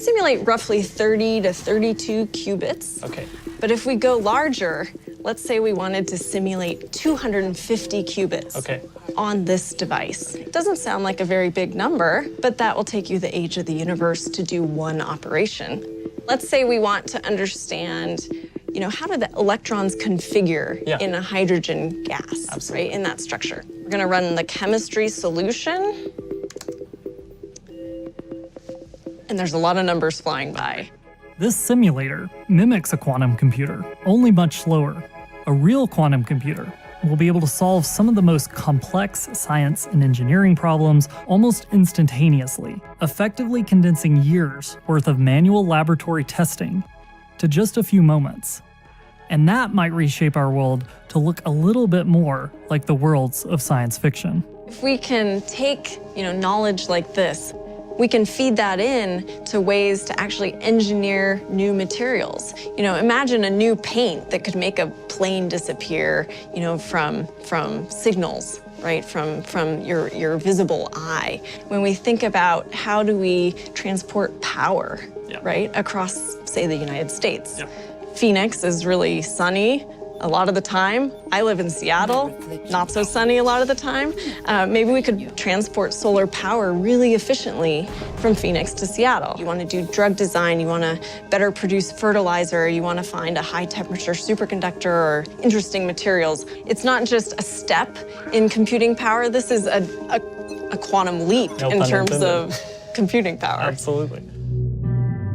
Simulate roughly 30 to 32 qubits. Okay. But if we go larger, let's say we wanted to simulate 250 qubits on this device. It doesn't sound like a very big number, but that will take you the age of the universe to do one operation. Let's say we want to understand, how do the electrons configure in a hydrogen gas, right, in that structure. We're gonna run the chemistry solution. And there's a lot of numbers flying by. This simulator mimics a quantum computer, only much slower. A real quantum computer will be able to solve some of the most complex science and engineering problems almost instantaneously, effectively condensing years worth of manual laboratory testing to just a few moments. And that might reshape our world to look a little bit more like the worlds of science fiction. If we can take, knowledge like this, we can feed that in to ways to actually engineer new materials. Imagine a new paint that could make a plane disappear, from signals, right, from your visible eye. When we think about how do we transport power, right, across, say, the United States. Phoenix is really sunny a lot of the time. I live in Seattle, not so sunny a lot of the time. Maybe we could transport solar power really efficiently from Phoenix to Seattle. You want to do drug design, you want to better produce fertilizer, you want to find a high temperature superconductor or interesting materials. It's not just a step in computing power, this is a quantum leap in terms of computing power. Absolutely.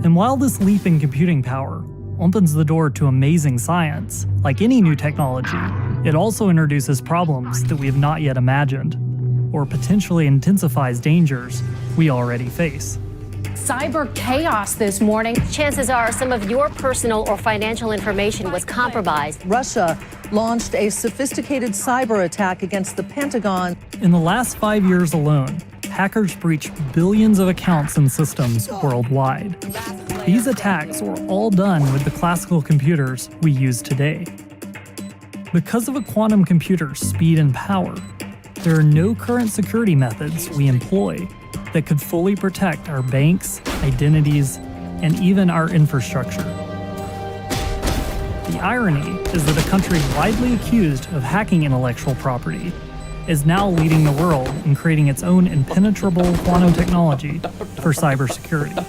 And while this leap in computing power opens the door to amazing science, like any new technology, it also introduces problems that we have not yet imagined, or potentially intensifies dangers we already face. Cyber chaos this morning. Chances are some of your personal or financial information was compromised. Russia launched a sophisticated cyber attack against the Pentagon. In the last 5 years alone, hackers breached billions of accounts and systems worldwide. These attacks were all done with the classical computers we use today. Because of a quantum computer's speed and power, there are no current security methods we employ that could fully protect our banks, identities, and even our infrastructure. The irony is that a country widely accused of hacking intellectual property is now leading the world in creating its own impenetrable quantum technology for cybersecurity.